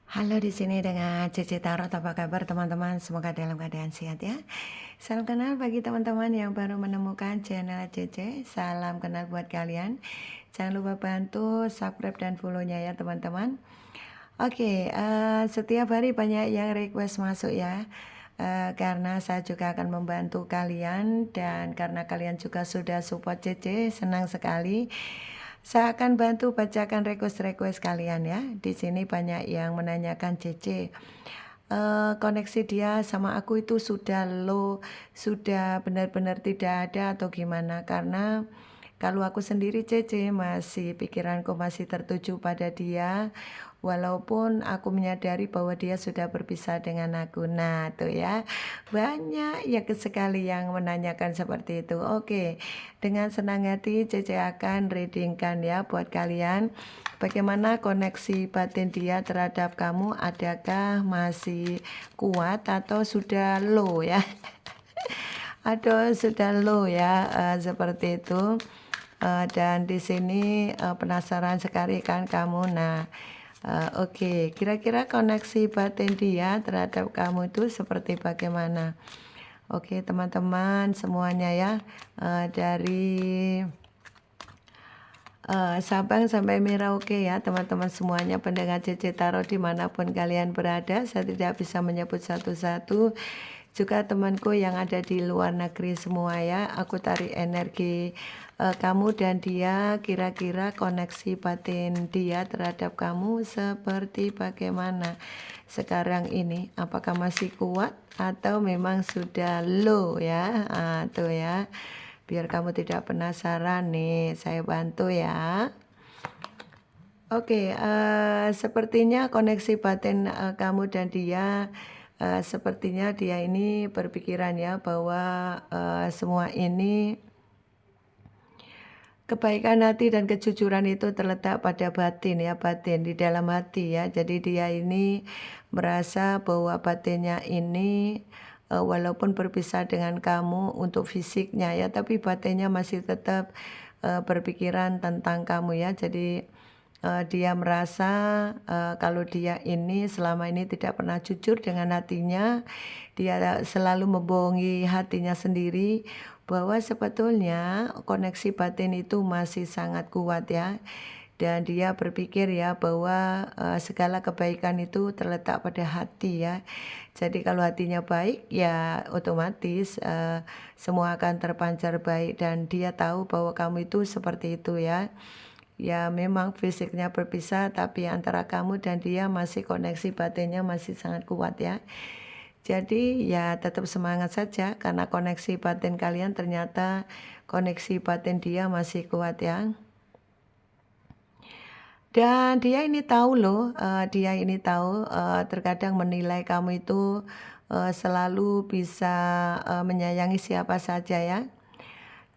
Halo di sini dengan Cici Tarot, apa kabar teman-teman? Semoga dalam keadaan sehat ya. Salam kenal bagi teman-teman yang baru menemukan channel Cici. Salam kenal buat kalian. Jangan lupa bantu subscribe dan follow-nya ya teman-teman. Oke, setiap hari banyak yang request masuk ya. Karena saya juga akan membantu kalian dan karena kalian juga sudah support Cici, senang sekali. Saya akan bantu bacakan request-request kalian ya. Di sini banyak yang menanyakan Cece, koneksi dia sama aku itu sudah low, sudah benar-benar tidak ada atau gimana? Karena kalau aku sendiri Cece masih pikiranku masih tertuju pada dia. Walaupun aku menyadari bahwa dia sudah berpisah dengan aku. Nah tuh ya, banyak ya sekali yang menanyakan seperti itu. Oke, dengan senang hati Cece akan readingkan ya buat kalian. Bagaimana koneksi batin dia terhadap kamu, adakah masih kuat atau sudah low ya? Atau sudah low ya, seperti itu. Dan di sini penasaran sekali kan kamu. Nah, oke, kira-kira koneksi batin dia terhadap kamu itu seperti bagaimana? Oke, teman-teman semuanya ya, dari Sabang sampai Merauke ya teman-teman semuanya pendengar Cici Tarot dimanapun kalian berada. Saya tidak bisa menyebut satu-satu. Juga temanku yang ada di luar negeri semua ya. Aku tarik energi kamu dan dia, kira-kira koneksi batin dia terhadap kamu seperti bagaimana sekarang ini. Apakah masih kuat atau memang sudah low ya? Tuh ya. Biar kamu tidak penasaran nih, saya bantu ya. Oke, sepertinya koneksi batin kamu dan dia, sepertinya dia ini berpikiran ya bahwa semua ini kebaikan hati dan kejujuran itu terletak pada batin ya, batin di dalam hati ya. Jadi dia ini merasa bahwa batinnya ini walaupun berpisah dengan kamu untuk fisiknya ya, tapi batinnya masih tetap berpikiran tentang kamu ya. Jadi dia merasa kalau dia ini selama ini tidak pernah jujur dengan hatinya, dia selalu membohongi hatinya sendiri bahwa sebetulnya koneksi batin itu masih sangat kuat ya. Dan dia berpikir ya bahwa segala kebaikan itu terletak pada hati ya. Jadi kalau hatinya baik ya otomatis semua akan terpancar baik dan dia tahu bahwa kamu itu seperti itu ya. Ya memang fisiknya berpisah tapi antara kamu dan dia masih koneksi batinnya masih sangat kuat ya. Jadi ya tetap semangat saja karena koneksi batin kalian ternyata koneksi batin dia masih kuat ya. Dan dia ini tahu loh, dia ini tahu terkadang menilai kamu itu selalu bisa menyayangi siapa saja ya.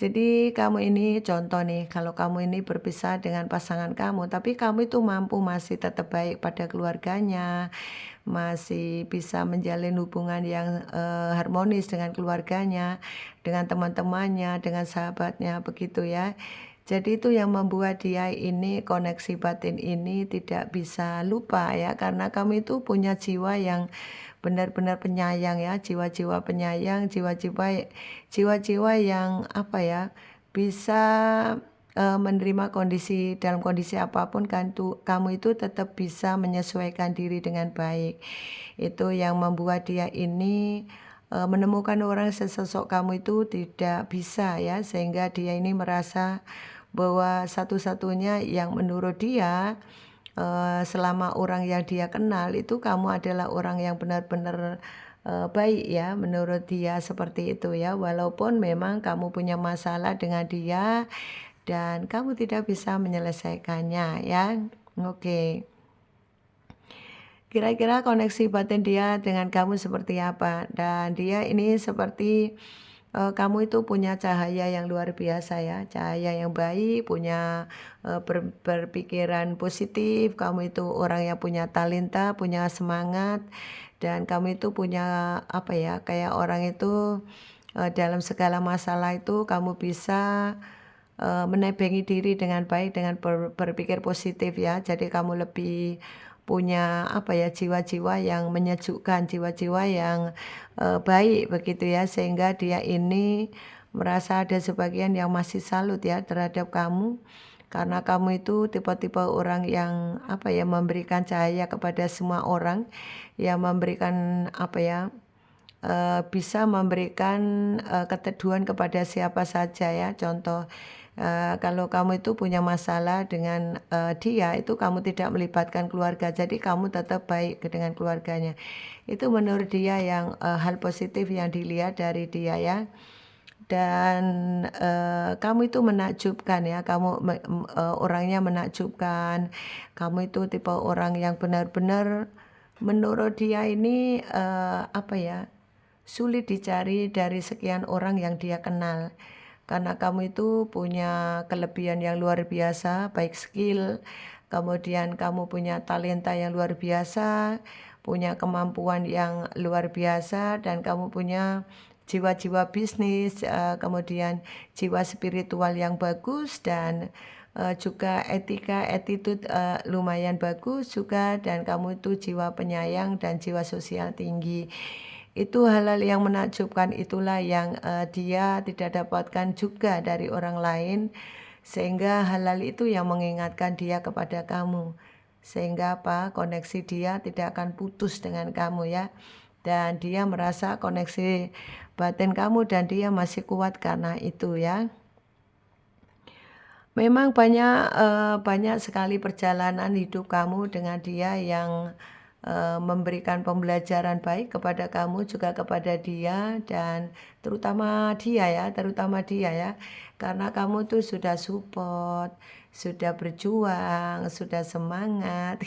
Jadi kamu ini contoh nih, kalau kamu ini berpisah dengan pasangan kamu, tapi kamu itu mampu masih tetap baik pada keluarganya, masih bisa menjalin hubungan yang harmonis dengan keluarganya, dengan teman-temannya, dengan sahabatnya, begitu ya. Jadi itu yang membuat dia ini koneksi batin ini tidak bisa lupa ya, karena kamu itu punya jiwa yang benar-benar penyayang ya, jiwa-jiwa penyayang, jiwa-jiwa yang apa ya, bisa menerima kondisi dalam kondisi apapun kan kamu itu tetap bisa menyesuaikan diri dengan baik. Itu yang membuat dia ini menemukan orang sesosok kamu itu tidak bisa ya, sehingga dia ini merasa bahwa satu-satunya yang menurut dia selama orang yang dia kenal itu kamu adalah orang yang benar-benar baik ya menurut dia seperti itu ya, walaupun memang kamu punya masalah dengan dia dan kamu tidak bisa menyelesaikannya ya. Oke. Kira-kira koneksi batin dia dengan kamu seperti apa? Dan dia ini seperti kamu itu punya cahaya yang luar biasa ya, cahaya yang baik, punya berpikiran positif, kamu itu orang yang punya talenta, punya semangat, dan kamu itu punya apa ya, kayak orang itu dalam segala masalah itu kamu bisa menebengi diri dengan baik dengan berpikir positif ya. Jadi kamu lebih punya apa ya, jiwa-jiwa yang menyejukkan, jiwa-jiwa yang baik begitu ya, sehingga dia ini merasa ada sebagian yang masih salut ya terhadap kamu. Karena kamu itu tipe-tipe orang yang apa ya, memberikan cahaya kepada semua orang, yang memberikan apa ya, bisa memberikan keteduhan kepada siapa saja ya. Contoh, kalau kamu itu punya masalah dengan dia, itu kamu tidak melibatkan keluarga, jadi kamu tetap baik dengan keluarganya. Itu menurut dia yang hal positif yang dilihat dari dia ya. Dan kamu itu menakjubkan ya, kamu orangnya menakjubkan. Kamu itu tipe orang yang benar-benar menurut dia ini apa ya, sulit dicari dari sekian orang yang dia kenal. Karena kamu itu punya kelebihan yang luar biasa, baik skill, kemudian kamu punya talenta yang luar biasa, punya kemampuan yang luar biasa, dan kamu punya jiwa-jiwa bisnis, kemudian jiwa spiritual yang bagus, dan juga etika, attitude lumayan bagus juga, dan kamu itu jiwa penyayang dan jiwa sosial tinggi. Itu hal-hal yang menakjubkan, itulah yang dia tidak dapatkan juga dari orang lain, sehingga hal-hal itu yang mengingatkan dia kepada kamu. Sehingga apa? Koneksi dia tidak akan putus dengan kamu ya. Dan dia merasa koneksi batin kamu dan dia masih kuat karena itu ya. Memang banyak sekali perjalanan hidup kamu dengan dia yang memberikan pembelajaran baik kepada kamu, juga kepada dia, dan terutama dia ya, karena kamu tuh sudah support, sudah berjuang, sudah semangat.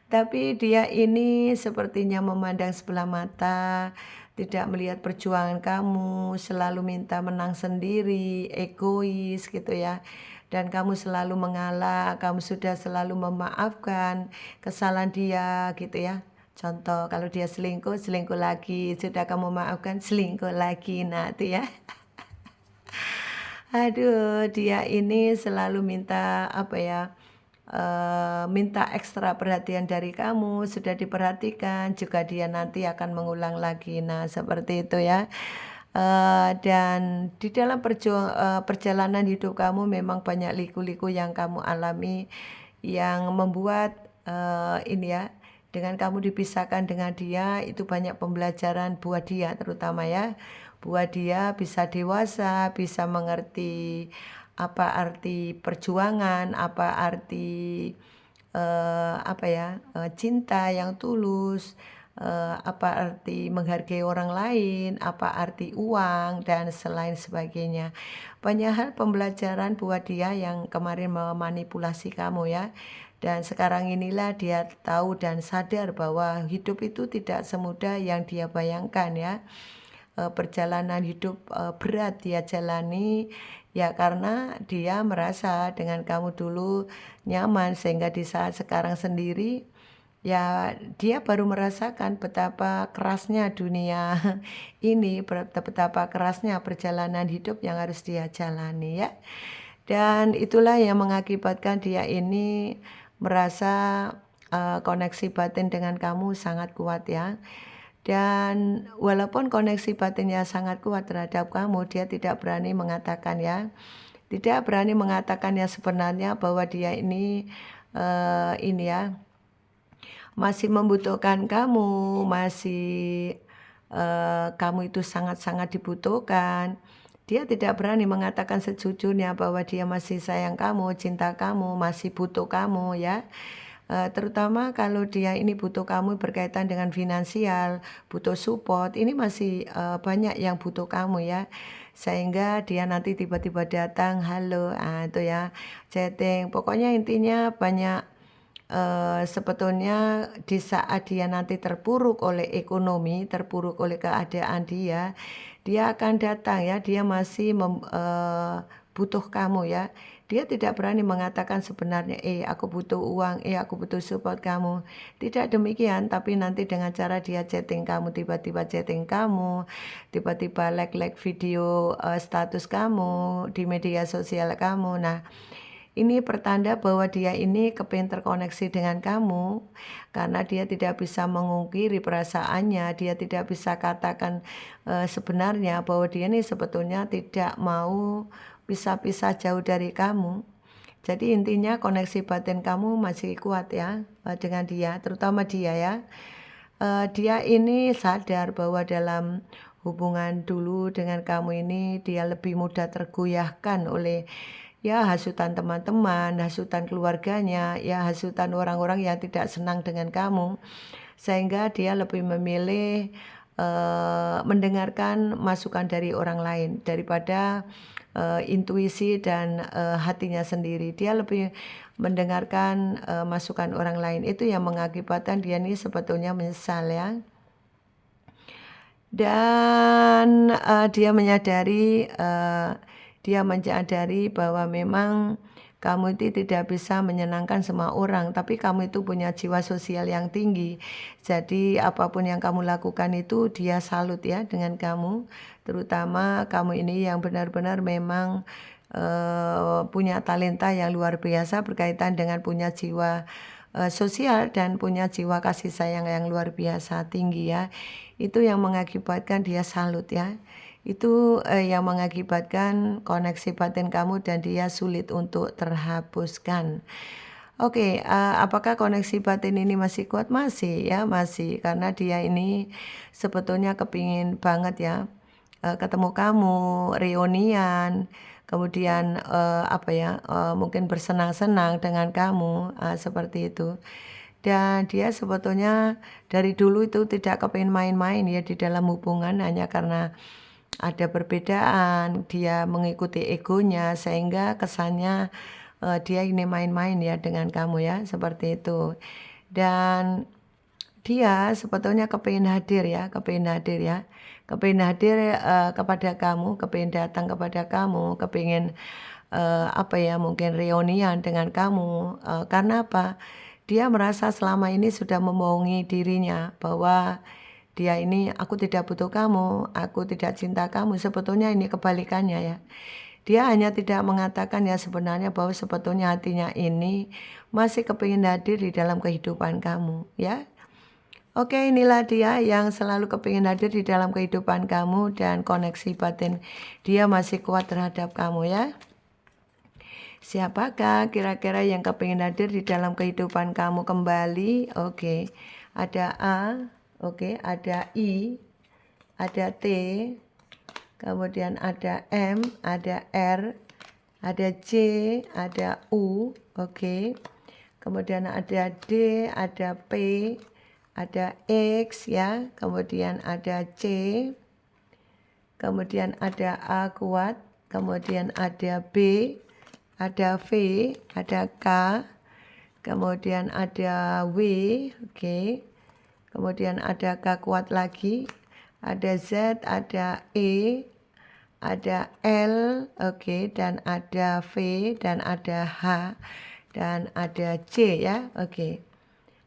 Tapi dia ini sepertinya memandang sebelah mata, tidak melihat perjuangan kamu, selalu minta menang sendiri, egois gitu ya. Dan kamu selalu mengalah, kamu sudah selalu memaafkan kesalahan dia gitu ya. Contoh, kalau dia selingkuh, selingkuh lagi, sudah kamu maafkan, selingkuh lagi. Nah itu ya. Aduh, dia ini selalu minta apa ya, minta ekstra perhatian dari kamu, sudah diperhatikan, juga dia nanti akan mengulang lagi. Nah, seperti itu ya. Dan di dalam perjalanan hidup kamu memang banyak liku-liku yang kamu alami, yang membuat ini ya, dengan kamu dipisahkan dengan dia, itu banyak pembelajaran buat dia terutama ya. Buat dia bisa dewasa, bisa mengerti apa arti perjuangan, apa arti apa ya, cinta yang tulus, apa arti menghargai orang lain, apa arti uang, dan selain sebagainya. Banyak hal pembelajaran buat dia yang kemarin memanipulasi kamu ya. Dan sekarang inilah dia tahu dan sadar bahwa hidup itu tidak semudah yang dia bayangkan ya. Perjalanan hidup berat dia jalani ya, karena dia merasa dengan kamu dulu nyaman, sehingga di saat sekarang sendiri ya dia baru merasakan betapa kerasnya dunia ini, betapa kerasnya perjalanan hidup yang harus dia jalani ya. Dan itulah yang mengakibatkan dia ini merasa koneksi batin dengan kamu sangat kuat ya. Dan walaupun koneksi batinnya sangat kuat terhadap kamu, dia tidak berani mengatakan ya. Tidak berani mengatakan yang sebenarnya bahwa dia ini ya, masih membutuhkan kamu, masih kamu itu sangat-sangat dibutuhkan. Dia tidak berani mengatakan sejujurnya bahwa dia masih sayang kamu, cinta kamu, masih butuh kamu ya. Terutama kalau dia ini butuh kamu berkaitan dengan finansial, butuh support, ini masih banyak yang butuh kamu ya. Sehingga dia nanti tiba-tiba datang, halo, itu ya, chatting. Pokoknya intinya banyak, sebetulnya di saat dia nanti terpuruk oleh ekonomi, terpuruk oleh keadaan dia akan datang ya, dia masih butuh kamu ya. Dia tidak berani mengatakan sebenarnya, aku butuh uang, aku butuh support kamu. Tidak demikian, tapi nanti dengan cara dia chatting kamu, tiba-tiba chatting kamu, tiba-tiba like video status kamu di media sosial kamu. Nah, Ini pertanda bahwa dia ini kepingin terkoneksi dengan kamu, karena dia tidak bisa mengungkiri perasaannya, dia tidak bisa katakan sebenarnya bahwa dia ini sebetulnya tidak mau pisah-pisah jauh dari kamu. Jadi intinya koneksi batin kamu masih kuat ya dengan dia, terutama dia ya. Dia ini sadar bahwa dalam hubungan dulu dengan kamu ini dia lebih mudah tergoyahkan oleh ya hasutan teman-teman, hasutan keluarganya, ya hasutan orang-orang yang tidak senang dengan kamu. Sehingga dia lebih memilih mendengarkan masukan dari orang lain daripada intuisi dan hatinya sendiri. Dia lebih mendengarkan masukan orang lain. Itu yang mengakibatkan dia ini sebetulnya menyesal ya. Dan dia menyadari bahwa memang kamu itu tidak bisa menyenangkan semua orang, tapi kamu itu punya jiwa sosial yang tinggi. Jadi apapun yang kamu lakukan itu dia salut ya dengan kamu. Terutama kamu ini yang benar-benar memang punya talenta yang luar biasa berkaitan dengan punya jiwa sosial dan punya jiwa kasih sayang yang luar biasa tinggi ya. Itu yang mengakibatkan dia salut ya. Itu yang mengakibatkan koneksi batin kamu dan dia sulit untuk terhapuskan. Oke, apakah koneksi batin ini masih kuat? Masih ya, masih. Karena dia ini sebetulnya kepingin banget ya ketemu kamu, reunian, kemudian mungkin bersenang-senang dengan kamu, seperti itu. Dan dia sebetulnya dari dulu itu tidak kepingin main-main ya di dalam hubungan, hanya karena ada perbedaan, dia mengikuti egonya sehingga kesannya dia ini main-main ya dengan kamu ya, seperti itu. Dan dia sebetulnya kepingin hadir ya, kepingin hadir kepada kamu, kepingin datang kepada kamu, kepingin mungkin reunian dengan kamu. Karena apa? Dia merasa selama ini sudah membohongi dirinya bahwa dia ini, aku tidak butuh kamu, aku tidak cinta kamu. Sebetulnya ini kebalikannya ya. Dia hanya tidak mengatakan ya sebenarnya bahwa sebetulnya hatinya ini masih kepingin hadir di dalam kehidupan kamu ya. Oke, inilah dia yang selalu kepingin hadir di dalam kehidupan kamu dan koneksi batin dia masih kuat terhadap kamu ya. Siapakah kira-kira yang kepingin hadir di dalam kehidupan kamu kembali? Oke, ada A, oke, ada I, ada T, kemudian ada M, ada R, ada J, ada U, oke. Kemudian ada D, ada P, ada X ya, kemudian ada C, kemudian ada A kuat, kemudian ada B, ada V, ada K, kemudian ada W, oke. Kemudian ada K kuat lagi, ada Z, ada E, ada L, oke, dan ada V, dan ada H, dan ada C ya, oke.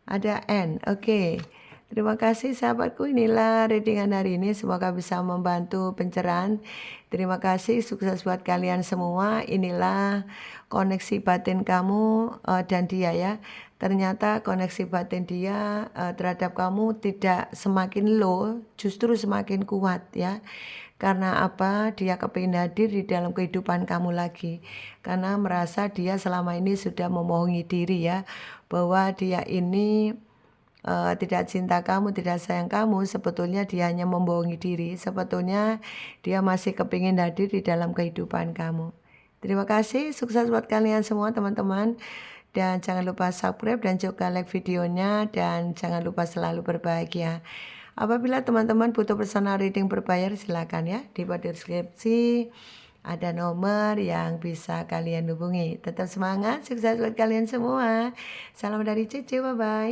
Ada N, oke. Terima kasih sahabatku, inilah readingan hari ini, semoga bisa membantu pencerahan. Terima kasih, sukses buat kalian semua. Inilah koneksi batin kamu dan dia ya. Ternyata koneksi batin dia terhadap kamu tidak semakin low, justru semakin kuat ya. Karena apa? Dia kepingin hadir di dalam kehidupan kamu lagi. Karena merasa dia selama ini sudah membohongi diri ya, bahwa dia ini tidak cinta kamu, tidak sayang kamu. Sebetulnya dia hanya membohongi diri. Sebetulnya dia masih kepingin hadir di dalam kehidupan kamu. Terima kasih, sukses buat kalian semua teman-teman. Dan jangan lupa subscribe dan juga like videonya. Dan jangan lupa selalu berbahagia. Apabila teman-teman butuh personal reading berbayar, silakan ya. Di bawah deskripsi ada nomor yang bisa kalian hubungi. Tetap semangat, sukses buat kalian semua. Salam dari Cece, bye-bye.